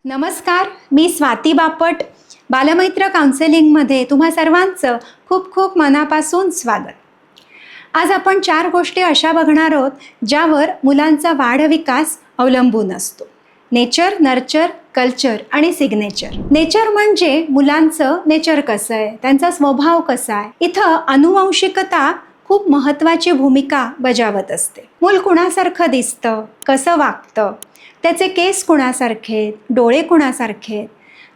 नमस्कार, मी स्वाती बापट. बालमैत्र काउन्सेलिंगमध्ये तुम्हा सर्वांचं खूप खूप मनापासून स्वागत. आज आपण 4 गोष्टी अशा बघणार आहोत ज्यावर मुलांचा वाढविकास अवलंबून असतो. नेचर, नर्चर, कल्चर आणि सिग्नेचर. नेचर म्हणजे मुलांचं नेचर कसं आहे, त्यांचा स्वभाव कसा आहे. इथं अनुवंशिकता खूप महत्त्वाची भूमिका बजावत असते. मूल कुणासारखं दिसतं, कसं वागतं, त्याचे केस कुणासारखे आहेत, डोळे कुणासारखे आहेत,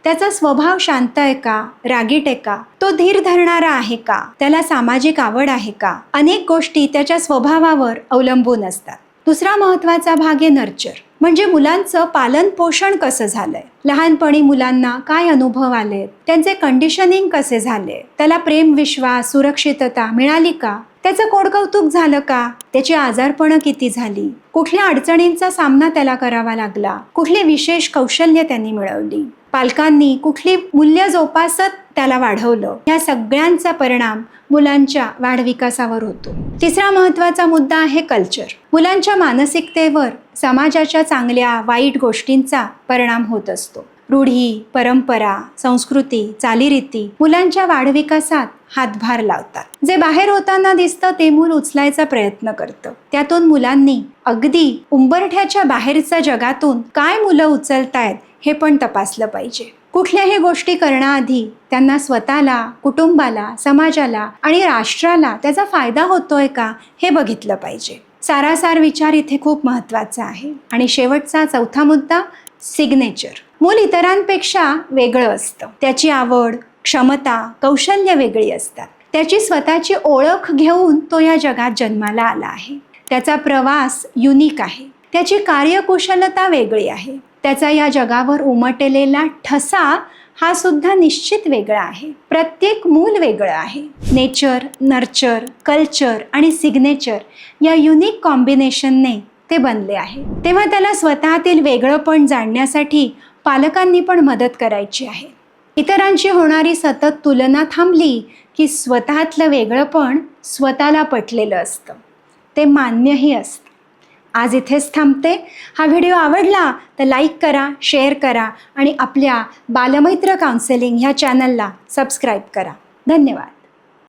त्याचा स्वभाव शांत आहे का, रागीट आहे का, तो धीर धरणारा आहे का, त्याला सामाजिक आवड आहे का, अनेक गोष्टी त्याच्या स्वभावावर अवलंबून असतात. दुसरा महत्त्वाचा भाग आहे नर्चर, म्हणजे मुलांचं पालन पोषण कसं झालंय, लहानपणी मुलांना काय अनुभव आले, त्यांचे कंडिशनिंग कसे झाले, त्याला प्रेम, विश्वास, सुरक्षितता मिळाली का, त्याचं कोडकौतुक झालं का, त्याची आजारपणं किती झाली, कुठल्या अडचणींचा सामना त्याला करावा लागला, कुठली विशेष कौशल्य त्यांनी मिळवली, पालकांनी कुठली मूल्य जोपासत त्याला वाढवलं, या सगळ्यांचा परिणाम मुलांच्या वाढविकासावर होतो. तिसरा महत्त्वाचा मुद्दा आहे कल्चर. मुलांच्या मानसिकतेवर समाजाच्या चांगल्या वाईट गोष्टींचा परिणाम होत असतो. रूढी, परंपरा, संस्कृती, चालीरीती मुलांच्या वाढविकासात हातभार लावतात. जे बाहेर होताना दिसतं ते मूल उचलायचा प्रयत्न करतं. त्यातून मुलांनी अगदी उंबरठ्याच्या बाहेरच्या जगातून काय मुलं उचलतायत हे पण तपासलं पाहिजे. कुठल्याही गोष्टी करण्याआधी त्यांना स्वतःला, कुटुंबाला, समाजाला आणि राष्ट्राला त्याचा फायदा होतोय का हे बघितलं पाहिजे. सारासार विचार इथे खूप महत्त्वाचा आहे. आणि शेवटचा चौथा मुद्दा सिग्नेचर. मूल इतरांपेक्षा वेगळं असतं. त्याची आवड, क्षमता, कौशल्य वेगळी असतात. त्याची स्वतःची ओळख घेऊन तो या जगात जन्माला आला आहे. त्याचा प्रवास युनिक आहे. त्याची कार्यकुशलता वेगळी आहे. त्याचा या जगावर उमटलेला ठसा हा सुद्धा निश्चित वेगळा आहे. प्रत्येक मूल वेगळं आहे. नेचर, नर्चर, कल्चर आणि सिग्नेचर या युनिक कॉम्बिनेशनने ते बनले आहे. तेव्हा त्याला स्वतःतील वेगळंपण जाणण्यासाठी पालकांनी पण मदत करायची आहे. इतरांची होणारी सतत तुलना थांबली की स्वतःतलं वेगळंपण स्वतःला पटलेलं असतं, ते मान्यही असतं. आज इथेच थांबते. हा व्हिडिओ आवडला तर लाईक करा, शेअर करा आणि आपल्या बालमैत्र काउन्सेलिंग ह्या चॅनलला सबस्क्राईब करा. धन्यवाद.